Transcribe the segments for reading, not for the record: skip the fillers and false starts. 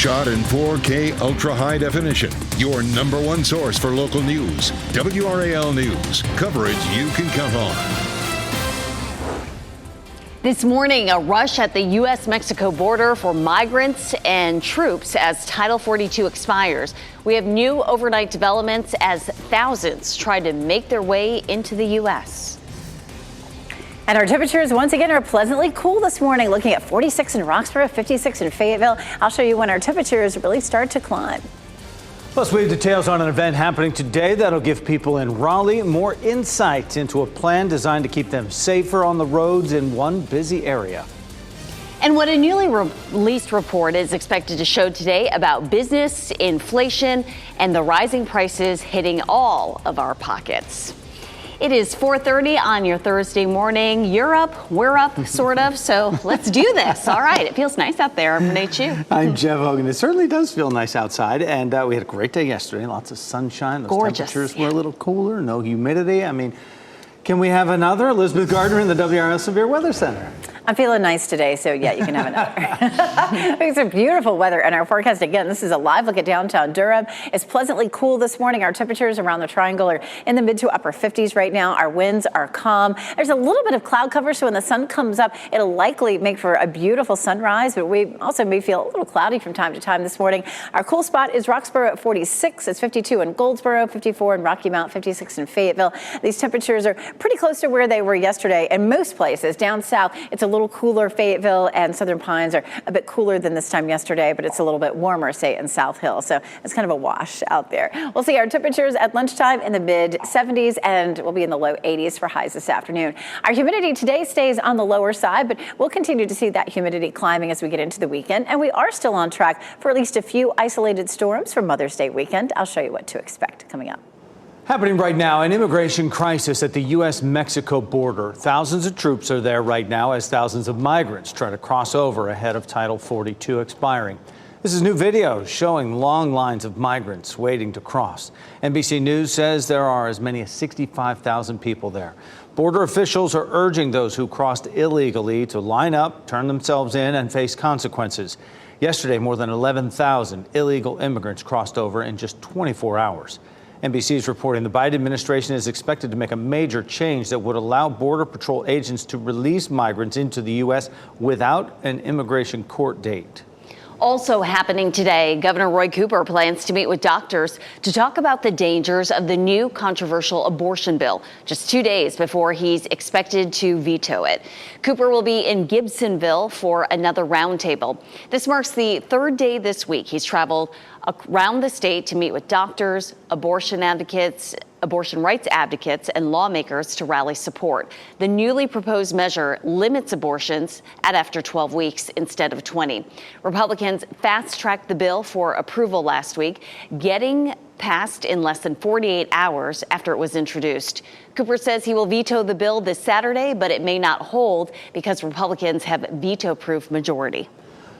Shot in 4K ultra high definition. Your number one source for local news. WRAL News. Coverage you can count on. This morning, a rush at the U.S.-Mexico border for migrants and troops as Title 42 expires. We have new overnight developments as thousands try to make their way into the U.S. And our temperatures once again are pleasantly cool this morning, looking at 46 in Roxborough, 56 in Fayetteville. I'll show you when our temperatures really start to climb. Plus, we have details on an event happening today that'll give people in Raleigh more insight into a plan designed to keep them safer on the roads in one busy area. And what a newly released report is expected to show today about business, inflation, and the rising prices hitting all of our pockets. It is 4:30 on your Thursday morning. You're up, we're up, sort of. So let's do this. All right. It feels nice out there. I'm Renee Chu. I'm Jeff Hogan. It certainly does feel nice outside. And we had a great day yesterday. Lots of sunshine. Those gorgeous. Temperatures were a little cooler. No humidity. I mean, can we have another? Elizabeth Gardner in the WRAL Severe Weather Center. I'm feeling nice today, so yeah, you can have another. It's a beautiful weather in our forecast. Again, this is a live look at downtown Durham. It's pleasantly cool this morning. Our temperatures around the triangle are in the mid to upper 50s right now. Our winds are calm. There's a little bit of cloud cover, so when the sun comes up, it'll likely make for a beautiful sunrise, but we also may feel a little cloudy from time to time this morning. Our cool spot is Roxborough at 46. It's 52 in Goldsboro, 54 in Rocky Mount, 56 in Fayetteville. These temperatures are pretty close to where they were yesterday. In most places down south, it's a little cooler. Fayetteville and Southern Pines are a bit cooler than this time yesterday, but it's a little bit warmer, say, in South Hill. So it's kind of a wash out there. We'll see our temperatures at lunchtime in the mid 70s, and we'll be in the low 80s for highs this afternoon. Our humidity today stays on the lower side, but we'll continue to see that humidity climbing as we get into the weekend. And we are still on track for at least a few isolated storms for Mother's Day weekend. I'll show you what to expect coming up. Happening right now, an immigration crisis at the U.S.-Mexico border. Thousands of troops are there right now as thousands of migrants try to cross over ahead of Title 42 expiring. This is new video showing long lines of migrants waiting to cross. NBC News says there are as many as 65,000 people there. Border officials are urging those who crossed illegally to line up, turn themselves in, and face consequences. Yesterday, more than 11,000 illegal immigrants crossed over in just 24 hours. NBC is reporting the Biden administration is expected to make a major change that would allow Border Patrol agents to release migrants into the U.S. without an immigration court date. Also happening today, Governor Roy Cooper plans to meet with doctors to talk about the dangers of the new controversial abortion bill, just 2 days before he's expected to veto it. Cooper will be in Gibsonville for another roundtable. This marks the third day this week he's traveled around the state to meet with doctors, abortion advocates, abortion rights advocates, and lawmakers to rally support. The newly proposed measure limits abortions at after 12 weeks instead of 20. Republicans fast-tracked the bill for approval last week, getting passed in less than 48 hours after it was introduced. Cooper says he will veto the bill this Saturday, but it may not hold because Republicans have veto-proof majority.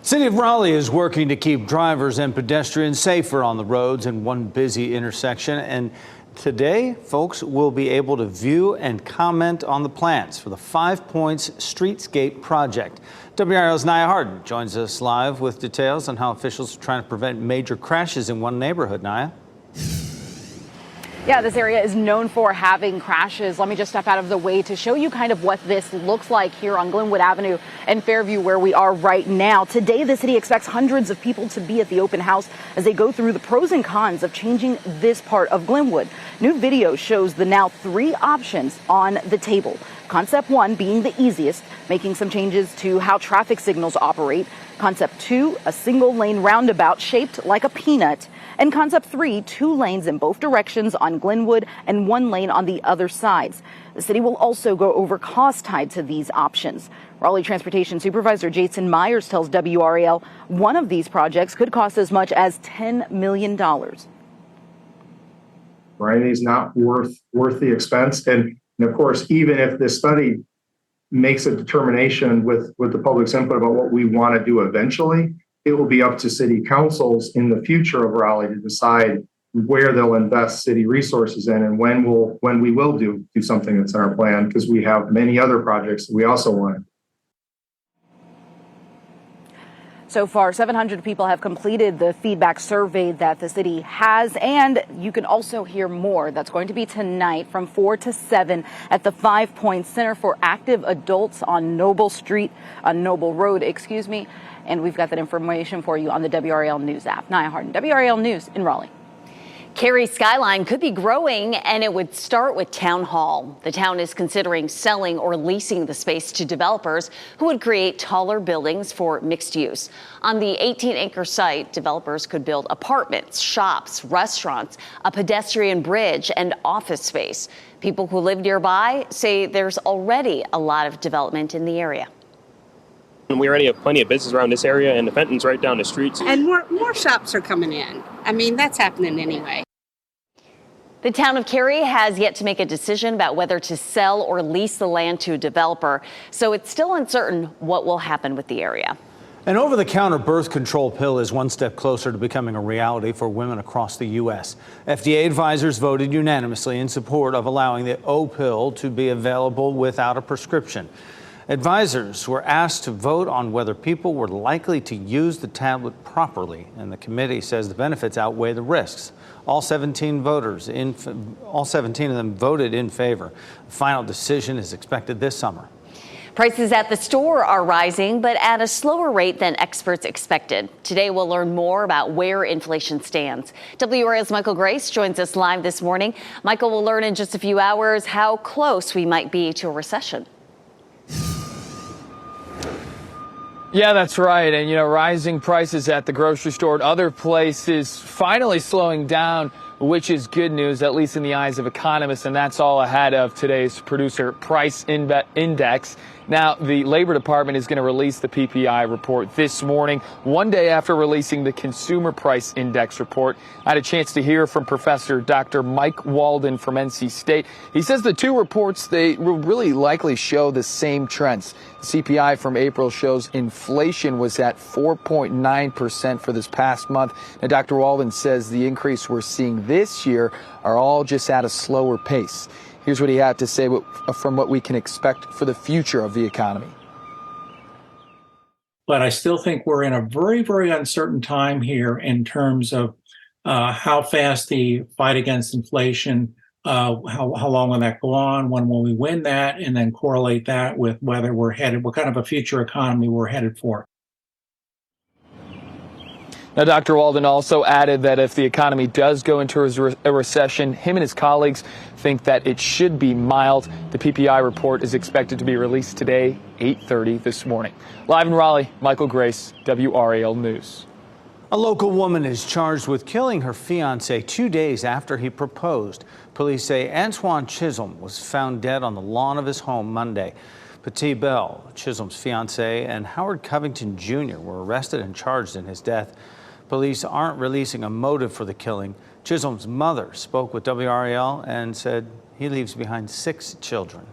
City of Raleigh is working to keep drivers and pedestrians safer on the roads in one busy intersection. And today, folks will be able to view and comment on the plans for the 5 Points Streetscape project. WRAL's Nia Harden joins us live with details on how officials are trying to prevent major crashes in one neighborhood. Nia? Yeah, this area is known for having crashes. Let me just step out of the way to show you kind of what this looks like here on Glenwood Avenue and Fairview, where we are right now. Today, the city expects hundreds of people to be at the open house as they go through the pros and cons of changing this part of Glenwood. New video shows the now 3 options on the table. Concept 1 being the easiest, making some changes to how traffic signals operate. Concept 2, a single lane roundabout shaped like a peanut. And concept 3, 2 lanes in both directions on Glenwood and 1 lane on the other sides. The city will also go over costs tied to these options. Raleigh Transportation Supervisor Jason Myers tells WRAL one of these projects could cost as much as $10 million. Right, it's not worth the expense. And of course, even if this study makes a determination with the public's input about what we want to do eventually, it will be up to city councils in the future of Raleigh to decide where they'll invest city resources in and when we will do something that's in our plan, because we have many other projects that we also want. So far, 700 people have completed the feedback survey that the city has, and you can also hear more. That's going to be tonight from 4 to 7 at the 5 Points Center for Active Adults on Noble Road, and we've got that information for you on the WRAL News app. Nia Harden, WRAL News in Raleigh. Cary's skyline could be growing, and it would start with Town Hall. The town is considering selling or leasing the space to developers who would create taller buildings for mixed use. On the 18-acre site, developers could build apartments, shops, restaurants, a pedestrian bridge, and office space. People who live nearby say there's already a lot of development in the area. We already have plenty of business around this area, and the Fenton's right down the street. And more shops are coming in. I mean, that's happening anyway. The town of Cary has yet to make a decision about whether to sell or lease the land to a developer, so it's still uncertain what will happen with the area. An over-the-counter birth control pill is one step closer to becoming a reality for women across the U.S. FDA advisors voted unanimously in support of allowing the O pill to be available without a prescription. Advisors were asked to vote on whether people were likely to use the tablet properly, and the committee says the benefits outweigh the risks. All 17 of them voted in favor. The final decision is expected this summer. Prices at the store are rising, but at a slower rate than experts expected. Today, we'll learn more about where inflation stands. WRAL's Michael Grace joins us live this morning. Michael, will learn in just a few hours how close we might be to a recession. Yeah, that's right. And, rising prices at the grocery store and other places finally slowing down, which is good news, at least in the eyes of economists. And that's all ahead of today's producer price index. Now, the Labor Department is going to release the PPI report this morning, one day after releasing the Consumer Price Index report. I had a chance to hear from Professor Dr. Mike Walden from NC State. He says the two reports, they will really likely show the same trends. The CPI from April shows inflation was at 4.9% for this past month. Now, Dr. Walden says the increase we're seeing this year are all just at a slower pace. Here's what he had to say from what we can expect for the future of the economy. But I still think we're in a very, very uncertain time here in terms of how fast the fight against inflation, how long will that go on, when will we win that, and then correlate that with whether we're headed, what kind of a future economy we're headed for. Now, Dr. Walden also added that if the economy does go into a recession, him and his colleagues think that it should be mild. The PPI report is expected to be released today, 8:30 this morning. Live in Raleigh, Michael Grace, WRAL News. A local woman is charged with killing her fiancé 2 days after he proposed. Police say Antoine Chisholm was found dead on the lawn of his home Monday. Petit Bell, Chisholm's fiancé, and Howard Covington Jr. were arrested and charged in his death. Police aren't releasing a motive for the killing. Chisholm's mother spoke with WRAL and said he leaves behind 6 children.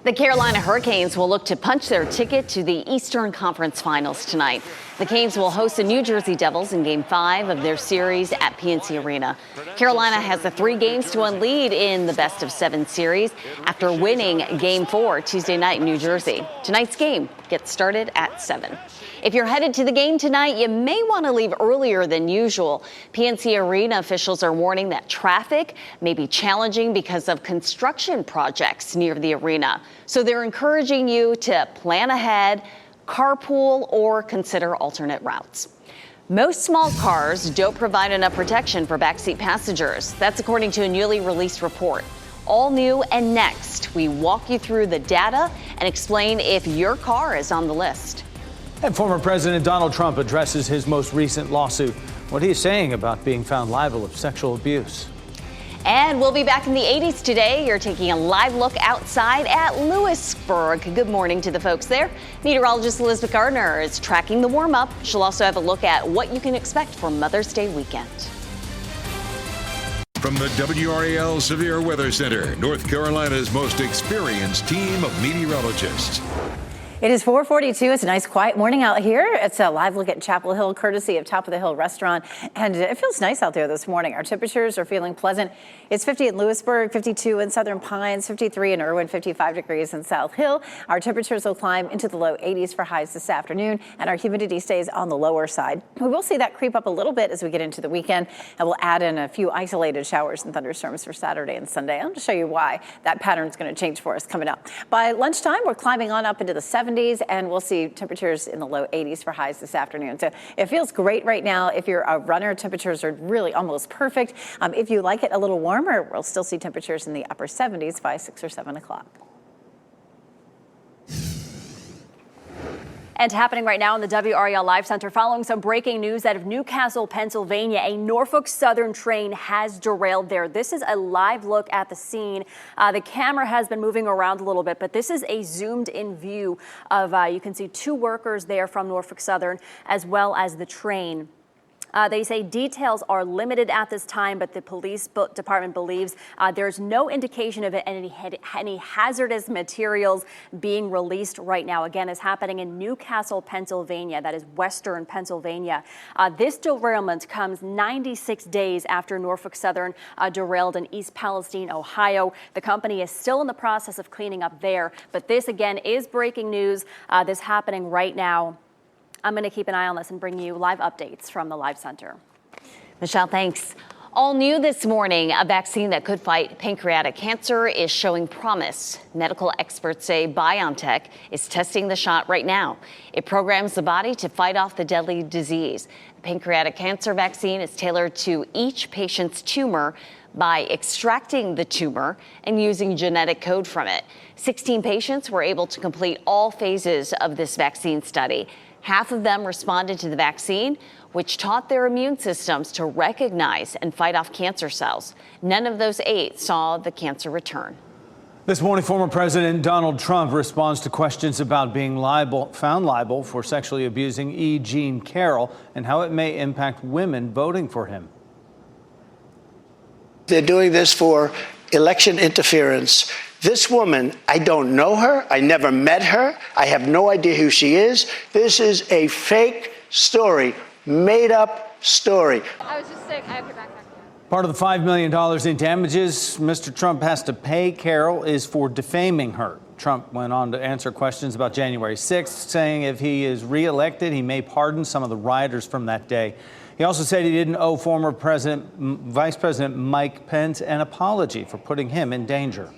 The Carolina Hurricanes will look to punch their ticket to the Eastern Conference Finals tonight. The Canes will host the New Jersey Devils in Game 5 of their series at PNC Arena. Carolina has a 3-1 lead in the best-of-7 series after winning Game 4 Tuesday night in New Jersey. Tonight's game gets started at 7. If you're headed to the game tonight, you may want to leave earlier than usual. PNC Arena officials are warning that traffic may be challenging because of construction projects near the arena. So they're encouraging you to plan ahead, carpool, or consider alternate routes. Most small cars don't provide enough protection for backseat passengers. That's according to a newly released report. All new and next, we walk you through the data and explain if your car is on the list. And former President Donald Trump addresses his most recent lawsuit. What are you saying about being found liable of sexual abuse? And we'll be back in the 80s today. You're taking a live look outside at Lewisburg. Good morning to the folks there. Meteorologist Elizabeth Gardner is tracking the warm-up. She'll also have a look at what you can expect for Mother's Day weekend. From the WRAL Severe Weather Center, North Carolina's most experienced team of meteorologists. It is 4:42. It's a nice quiet morning out here. It's a live look at Chapel Hill, courtesy of Top of the Hill Restaurant. And it feels nice out there this morning. Our temperatures are feeling pleasant. It's 50 in Lewisburg, 52 in Southern Pines, 53 in Irwin, 55 degrees in South Hill. Our temperatures will climb into the low 80s for highs this afternoon, and our humidity stays on the lower side. We will see that creep up a little bit as we get into the weekend, and we'll add in a few isolated showers and thunderstorms for Saturday and Sunday. I'm going to show you why that pattern is going to change for us coming up. By lunchtime, we're climbing on up into the 70s, and we'll see temperatures in the low 80s for highs this afternoon. So it feels great right now. If you're a runner, temperatures are really almost perfect. If you like it a little warmer, we'll still see temperatures in the upper 70s by 6 or 7 o'clock. And happening right now in the WRAL Live Center, following some breaking news out of Newcastle, Pennsylvania, a Norfolk Southern train has derailed there. This is a live look at the scene. The camera has been moving around a little bit, but this is a zoomed in view of, you can see 2 workers there from Norfolk Southern, as well as the train. They say details are limited at this time, but the police department believes there's no indication of any hazardous materials being released right now. Again, it's happening in Newcastle, Pennsylvania. That is western Pennsylvania. This derailment comes 96 days after Norfolk Southern derailed in East Palestine, Ohio. The company is still in the process of cleaning up there, but this again is breaking news. This happening right now. I'm going to keep an eye on this and bring you live updates from the Live Center. Michelle, thanks. All new this morning, a vaccine that could fight pancreatic cancer is showing promise. Medical experts say BioNTech is testing the shot right now. It programs the body to fight off the deadly disease. The pancreatic cancer vaccine is tailored to each patient's tumor by extracting the tumor and using genetic code from it. 16 patients were able to complete all phases of this vaccine study. Half of them responded to the vaccine, which taught their immune systems to recognize and fight off cancer cells. None of those 8 saw the cancer return. This morning, former President Donald Trump responds to questions about being found liable for sexually abusing E. Jean Carroll and how it may impact women voting for him. They're doing this for election interference. This woman, I don't know her. I never met her. I have no idea who she is. This is a fake story, made up story. I was just sick. I have your backpack. Part of the $5 million in damages Mr. Trump has to pay Carroll is for defaming her. Trump went on to answer questions about January 6th, saying if he is reelected, he may pardon some of the rioters from that day. He also said he didn't owe former Vice President Mike Pence an apology for putting him in danger.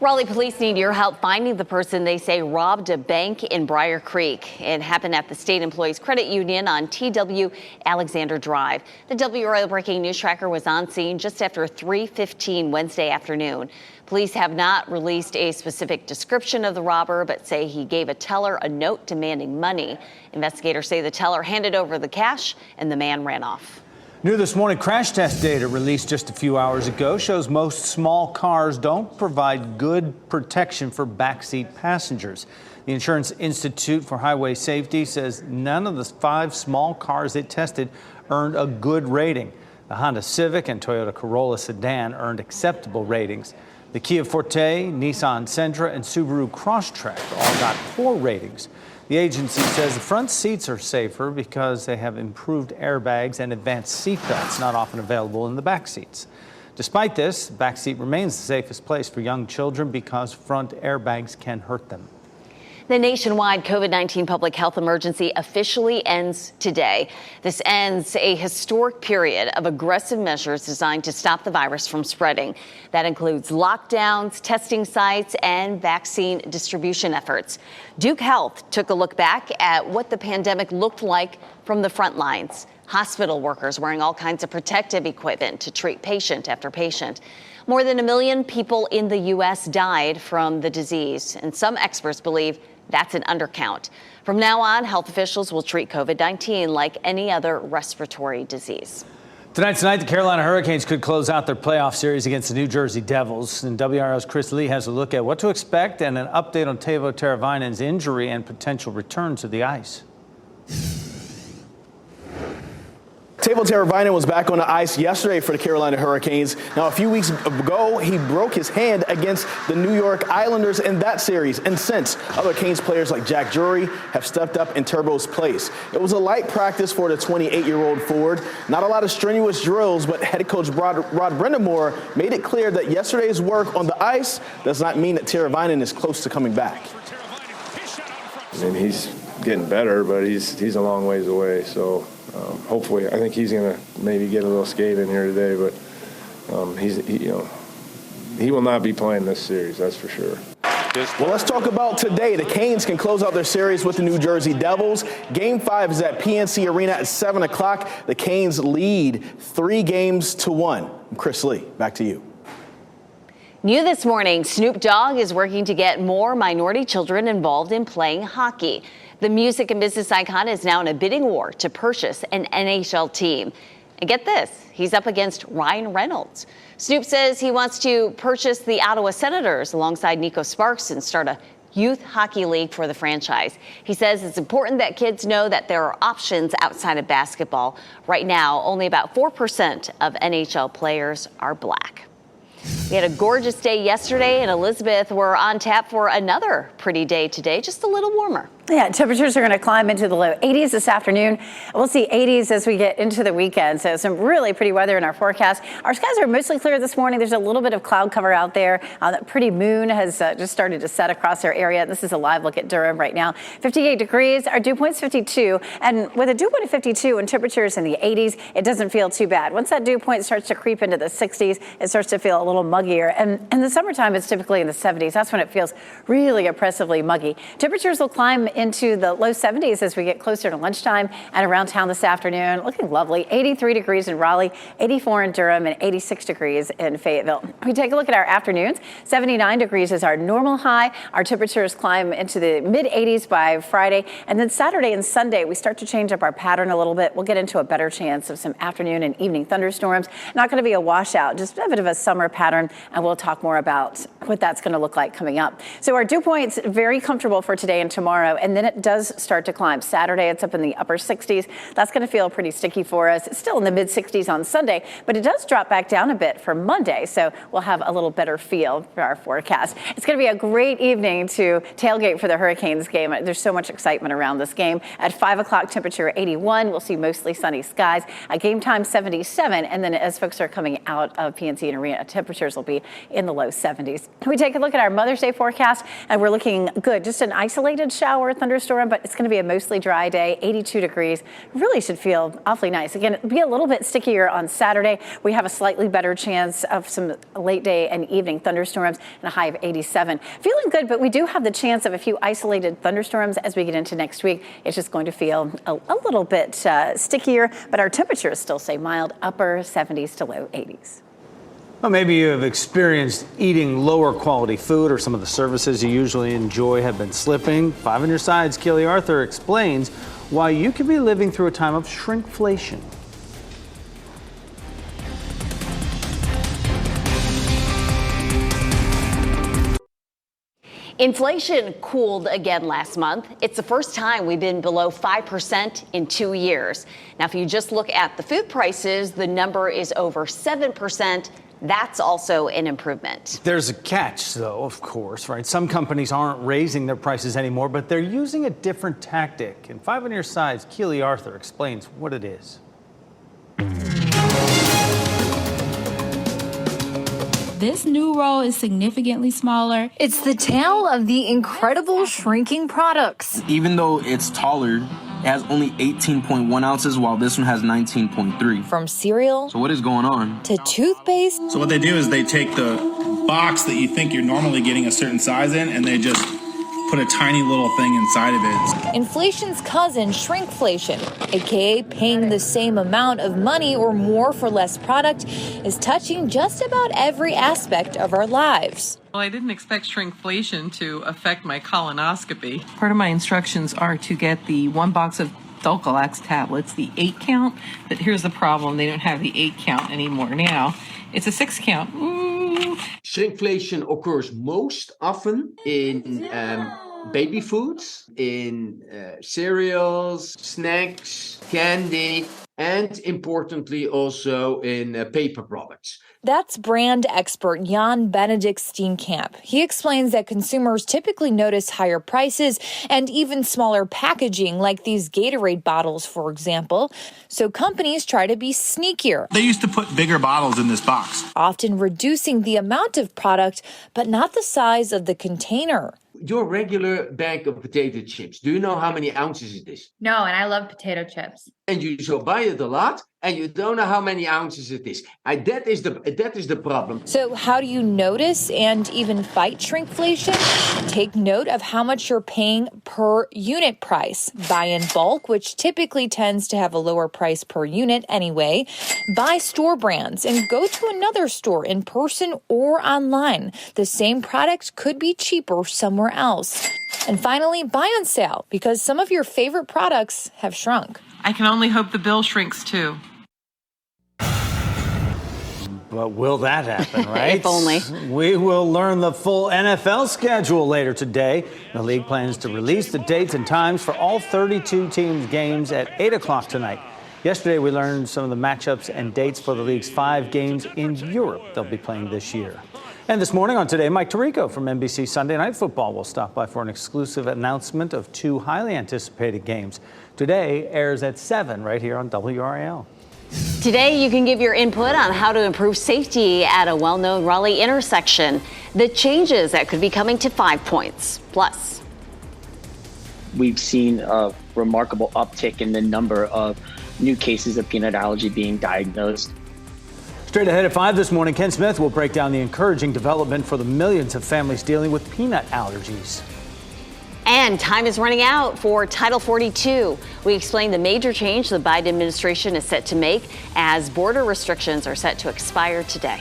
Raleigh police need your help finding the person they say robbed a bank in Briar Creek. It happened at the State Employees Credit Union on TW Alexander Drive. The WRAL Breaking News Tracker was on scene just after 3:15 Wednesday afternoon. Police have not released a specific description of the robber, but say he gave a teller a note demanding money. Investigators say the teller handed over the cash and the man ran off. New this morning, crash test data released just a few hours ago shows most small cars don't provide good protection for backseat passengers. The Insurance Institute for Highway Safety says none of the 5 small cars it tested earned a good rating. The Honda Civic and Toyota Corolla sedan earned acceptable ratings. The Kia Forte, Nissan Sentra, and Subaru Crosstrek all got poor ratings. The agency says the front seats are safer because they have improved airbags and advanced seatbelts, not often available in the back seats. Despite this, the back seat remains the safest place for young children because front airbags can hurt them. The nationwide COVID-19 public health emergency officially ends today. This ends a historic period of aggressive measures designed to stop the virus from spreading. That includes lockdowns, testing sites, and vaccine distribution efforts. Duke Health took a look back at what the pandemic looked like from the front lines. Hospital workers wearing all kinds of protective equipment to treat patient after patient. More than 1 million people in the U.S. died from the disease, and some experts believe that's an undercount. From now on, health officials will treat COVID-19 like any other respiratory disease. Tonight, the Carolina Hurricanes could close out their playoff series against the New Jersey Devils. And WRL's Chris Lee has a look at what to expect and an update on Teuvo Teravainen's injury and potential return to the ice. Teuvo Teravainen was back on the ice yesterday for the Carolina Hurricanes. Now, a few weeks ago, he broke his hand against the New York Islanders in that series. And since, other Canes players like Jack Drury have stepped up in Turbo's place. It was a light practice for the 28-year-old forward. Not a lot of strenuous drills, but head coach Rod Brindamore made it clear that yesterday's work on the ice does not mean that Teravainen is close to coming back. I mean, he's getting better, but he's a long ways away. So hopefully, I think he's going to maybe get a little skate in here today. But he will not be playing this series. That's for sure. Well, let's talk about today. The Canes can close out their series with the New Jersey Devils. Game 5 is at PNC Arena at 7 o'clock. The Canes lead 3-1. Chris Lee, back to you. New this morning, Snoop Dogg is working to get more minority children involved in playing hockey. The music and business icon is now in a bidding war to purchase an NHL team. And get this, he's up against Ryan Reynolds. Snoop says he wants to purchase the Ottawa Senators alongside Nico Sparks and start a youth hockey league for the franchise. He says it's important that kids know that there are options outside of basketball. Right now, only about 4% of NHL players are black. We had a gorgeous day yesterday, and Elizabeth, we're on tap for another pretty day today, just a little warmer. Yeah, temperatures are going to climb into the low 80s this afternoon. We'll see 80s as we get into the weekend. So some really pretty weather in our forecast. Our skies are mostly clear this morning. There's a little bit of cloud cover out there. That pretty moon has just started to set across our area. This is a live look at Durham right now. 58 degrees. Our dew point's 52. And with a dew point of 52 and temperatures in the 80s, it doesn't feel too bad. Once that dew point starts to creep into the 60s, it starts to feel a little muggier. And in the summertime, it's typically in the 70s. That's when it feels really oppressively muggy. Temperatures will climb into the low 70s as we get closer to lunchtime and around town this afternoon. Looking lovely. 83 degrees in Raleigh, 84 in Durham, and 86 degrees in Fayetteville. We take a look at our afternoons. 79 degrees is our normal high. Our temperatures climb into the mid 80s by Friday. And then Saturday and Sunday, we start to change up our pattern a little bit. We'll get into a better chance of some afternoon and evening thunderstorms. Not going to be a washout, just a bit of a summer pattern. And we'll talk more about what that's going to look like coming up. So our dew point's very comfortable for today and tomorrow. And then it does start to climb. Saturday, it's up in the upper 60s. That's going to feel pretty sticky for us. It's still in the mid 60s on Sunday, but it does drop back down a bit for Monday. So we'll have a little better feel for our forecast. It's going to be a great evening to tailgate for the Hurricanes game. There's so much excitement around this game. At 5 o'clock, temperature 81. We'll see mostly sunny skies. Game time 77. And then as folks are coming out of PNC Arena, temperatures will be in the low 70s. We take a look at our Mother's Day forecast, and we're looking good. Just an isolated shower thunderstorm, but it's going to be a mostly dry day, 82 degrees. Really should feel awfully nice. Again, it'll be a little bit stickier on Saturday. We have a slightly better chance of some late day and evening thunderstorms and a high of 87. Feeling good, but we do have the chance of a few isolated thunderstorms as we get into next week. It's just going to feel a little bit stickier, but our temperatures still stay mild, upper 70s to low 80s. Well, maybe you have experienced eating lower quality food, or some of the services you usually enjoy have been slipping. 5 on your sides, Keely Arthur explains why you could be living through a time of shrinkflation. Inflation cooled again last month. It's the first time we've been below 5% in 2 years. Now, if you just look at the food prices, the number is over 7%. That's also an improvement. There's a catch, though, of course, right? Some companies aren't raising their prices anymore, but they're using a different tactic. And 5 on your sides, Keely Arthur explains what it is. This new roll is significantly smaller. It's the tale of the incredible shrinking products. Even though it's taller, it has only 18.1 ounces, while this one has 19.3. From cereal. So what is going on? To toothpaste. So what they do is they take the box that you think you're normally getting a certain size in, and they just put a tiny little thing inside of it. Inflation's cousin, shrinkflation, aka paying the same amount of money or more for less product, is touching just about every aspect of our lives. Well, I didn't expect shrinkflation to affect my colonoscopy. Part of my instructions are to get the 1 box of Dulcolax tablets, the 8 count, but here's the problem, they don't have the 8 count anymore now. It's a 6 count. Shrinkflation occurs most often in baby foods, in cereals, snacks, candy. and importantly also in paper products. That's brand expert Jan Benedict Steenkamp. He explains that consumers typically notice higher prices and even smaller packaging, like these Gatorade bottles, for example. So companies try to be sneakier. They used to put bigger bottles in this box, Often reducing the amount of product, but not the size of the container. Your regular bag of potato chips, do you know how many ounces it is? No, and I love potato chips. And you so buy it a lot, and you don't know how many ounces it is. That is the problem. So how do you notice and even fight shrinkflation? Take note of how much you're paying per unit price. Buy in bulk, which typically tends to have a lower price per unit anyway. Buy store brands and go to another store in person or online. The same product could be cheaper somewhere else. And finally, buy on sale because some of your favorite products have shrunk. I can only hope the bill shrinks too. But will that happen, right? If only. We will learn the full NFL schedule later today. The league plans to release the dates and times for all 32 teams' games at 8 o'clock tonight. Yesterday, we learned some of the matchups and dates for the league's 5 games in Europe they'll be playing this year. And this morning on Today, Mike Tirico from NBC Sunday Night Football will stop by for an exclusive announcement of 2 highly anticipated games. Today airs at 7 right here on WRAL. Today, you can give your input on how to improve safety at a well-known Raleigh intersection, the changes that could be coming to 5 points. Plus, we've seen a remarkable uptick in the number of new cases of peanut allergy being diagnosed. Straight ahead at 5 this morning, Ken Smith will break down the encouraging development for the millions of families dealing with peanut allergies. and time is running out for Title 42. We explain the major change the Biden administration is set to make as border restrictions are set to expire today.